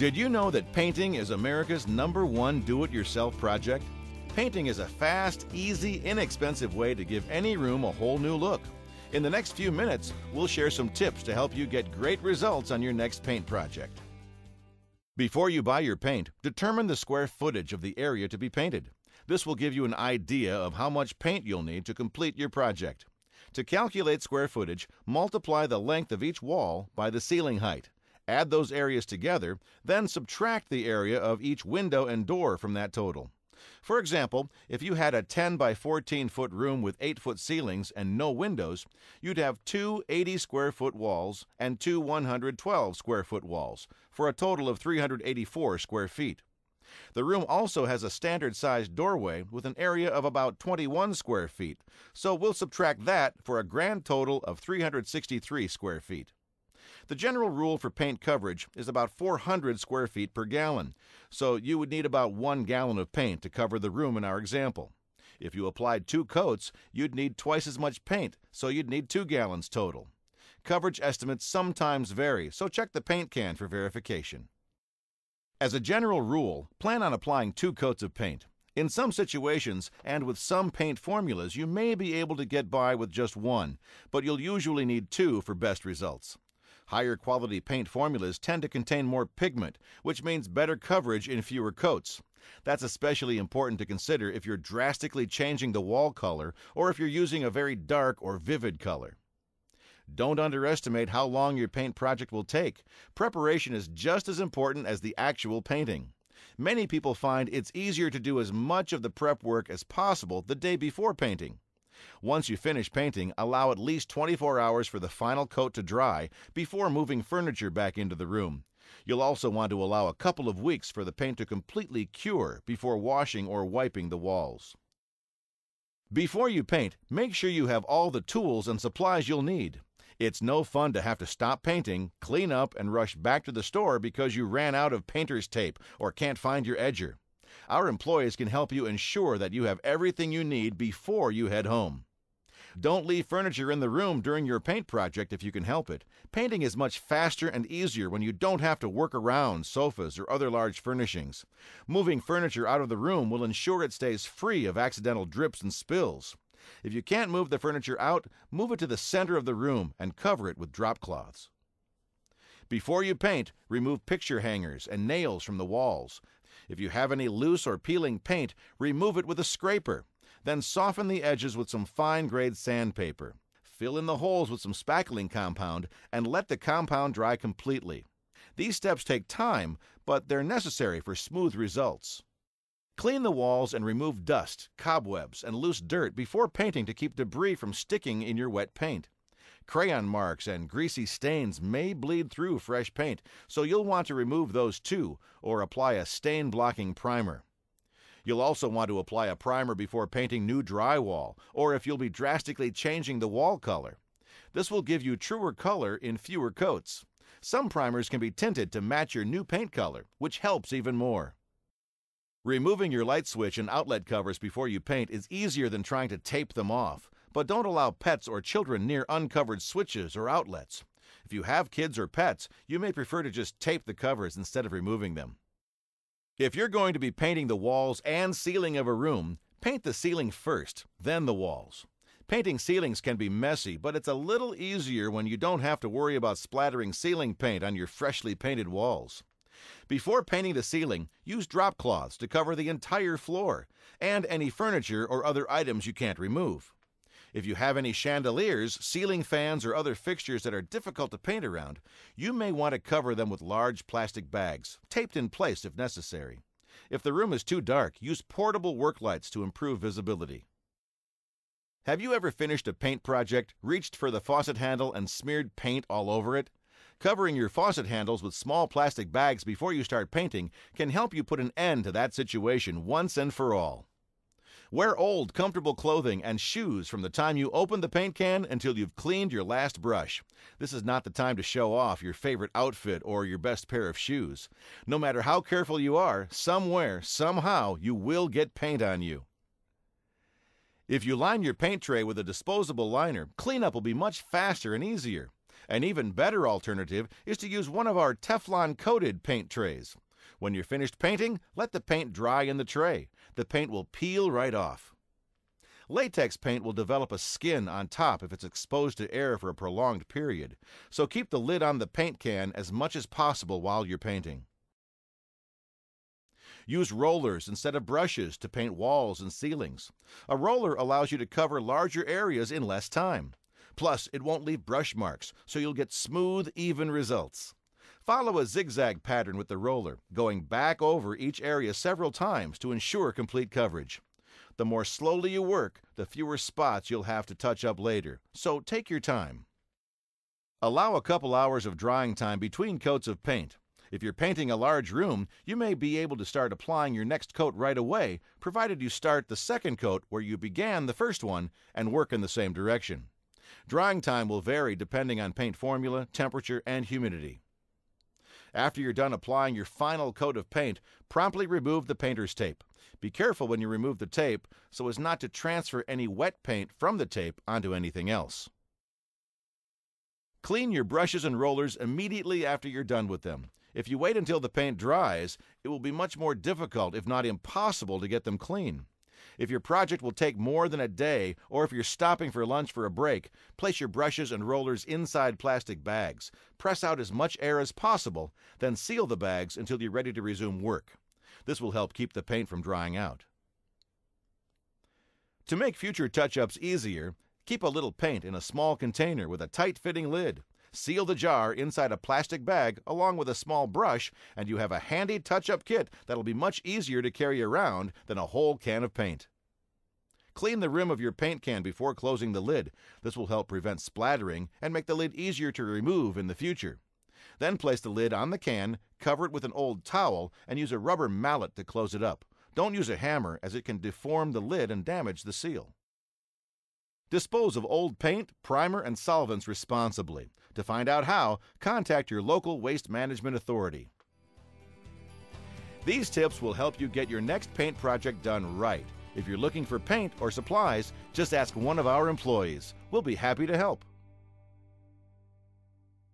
Did you know that painting is America's #1 do-it-yourself project? Painting is a fast, easy, inexpensive way to give any room a whole new look. In the next few minutes, we'll share some tips to help you get great results on your next paint project. Before you buy your paint, determine the square footage of the area to be painted. This will give you an idea of how much paint you'll need to complete your project. To calculate square footage, multiply the length of each wall by the ceiling height. Add those areas together, then subtract the area of each window and door from that total. For example, if you had a 10 by 14 foot room with 8-foot ceilings and no windows, you'd have two 80 square foot walls and two 112 square foot walls, for a total of 384 square feet. The room also has a standard-sized doorway with an area of about 21 square feet, so we'll subtract that for a grand total of 363 square feet. The general rule for paint coverage is about 400 square feet per gallon, so you would need about 1 gallon of paint to cover the room in our example. If you applied 2 coats, you'd need twice as much paint, so you'd need 2 gallons total. Coverage estimates sometimes vary, so check the paint can for verification. As a general rule, plan on applying 2 coats of paint. In some situations, and with some paint formulas, you may be able to get by with just 1, but you'll usually need 2 for best results. Higher quality paint formulas tend to contain more pigment, which means better coverage in fewer coats. That's especially important to consider if you're drastically changing the wall color or if you're using a very dark or vivid color. Don't underestimate how long your paint project will take. Preparation is just as important as the actual painting. Many people find it's easier to do as much of the prep work as possible the day before painting. Once you finish painting, allow at least 24 hours for the final coat to dry before moving furniture back into the room. You'll also want to allow a couple of weeks for the paint to completely cure before washing or wiping the walls. Before you paint, make sure you have all the tools and supplies you'll need. It's no fun to have to stop painting, clean up, and rush back to the store because you ran out of painter's tape or can't find your edger. Our employees can help you ensure that you have everything you need before you head home. Don't leave furniture in the room during your paint project if you can help it. Painting is much faster and easier when you don't have to work around sofas or other large furnishings. Moving furniture out of the room will ensure it stays free of accidental drips and spills. If you can't move the furniture out, move it to the center of the room and cover it with drop cloths. Before you paint, remove picture hangers and nails from the walls. If you have any loose or peeling paint, remove it with a scraper. Then soften the edges with some fine-grade sandpaper. Fill in the holes with some spackling compound and let the compound dry completely. These steps take time, but they're necessary for smooth results. Clean the walls and remove dust, cobwebs, and loose dirt before painting to keep debris from sticking in your wet paint. Crayon marks and greasy stains may bleed through fresh paint, so you'll want to remove those too, or apply a stain-blocking primer. You'll also want to apply a primer before painting new drywall, or if you'll be drastically changing the wall color. This will give you truer color in fewer coats. Some primers can be tinted to match your new paint color, which helps even more. Removing your light switch and outlet covers before you paint is easier than trying to tape them off, but don't allow pets or children near uncovered switches or outlets. If you have kids or pets, you may prefer to just tape the covers instead of removing them. If you're going to be painting the walls and ceiling of a room, paint the ceiling first, then the walls. Painting ceilings can be messy, but it's a little easier when you don't have to worry about splattering ceiling paint on your freshly painted walls. Before painting the ceiling, use drop cloths to cover the entire floor and any furniture or other items you can't remove. If you have any chandeliers, ceiling fans, or other fixtures that are difficult to paint around, you may want to cover them with large plastic bags, taped in place if necessary. If the room is too dark, use portable work lights to improve visibility. Have you ever finished a paint project, reached for the faucet handle, and smeared paint all over it? Covering your faucet handles with small plastic bags before you start painting can help you put an end to that situation once and for all. Wear old, comfortable clothing and shoes from the time you open the paint can until you've cleaned your last brush. This is not the time to show off your favorite outfit or your best pair of shoes. No matter how careful you are, somewhere, somehow, you will get paint on you. If you line your paint tray with a disposable liner, cleanup will be much faster and easier. An even better alternative is to use one of our Teflon-coated paint trays. When you're finished painting, let the paint dry in the tray. The paint will peel right off. Latex paint will develop a skin on top if it's exposed to air for a prolonged period, so keep the lid on the paint can as much as possible while you're painting. Use rollers instead of brushes to paint walls and ceilings. A roller allows you to cover larger areas in less time. Plus, it won't leave brush marks, so you'll get smooth, even results. Follow a zigzag pattern with the roller, going back over each area several times to ensure complete coverage. The more slowly you work, the fewer spots you'll have to touch up later, so take your time. Allow a couple hours of drying time between coats of paint. If you're painting a large room, you may be able to start applying your next coat right away, provided you start the second coat where you began the first one and work in the same direction. Drying time will vary depending on paint formula, temperature, and humidity. After you're done applying your final coat of paint, promptly remove the painter's tape. Be careful when you remove the tape so as not to transfer any wet paint from the tape onto anything else. Clean your brushes and rollers immediately after you're done with them. If you wait until the paint dries, it will be much more difficult, if not impossible, to get them clean. If your project will take more than a day, or if you're stopping for lunch for a break, place your brushes and rollers inside plastic bags. Press out as much air as possible, then seal the bags until you're ready to resume work. This will help keep the paint from drying out. To make future touch-ups easier, keep a little paint in a small container with a tight-fitting lid. Seal the jar inside a plastic bag along with a small brush, and you have a handy touch-up kit that'll be much easier to carry around than a whole can of paint. Clean the rim of your paint can before closing the lid. This will help prevent splattering and make the lid easier to remove in the future. Then place the lid on the can, cover it with an old towel, and use a rubber mallet to close it up. Don't use a hammer, as it can deform the lid and damage the seal. Dispose of old paint, primer, and solvents responsibly. To find out how, contact your local waste management authority. These tips will help you get your next paint project done right. If you're looking for paint or supplies, just ask one of our employees. We'll be happy to help.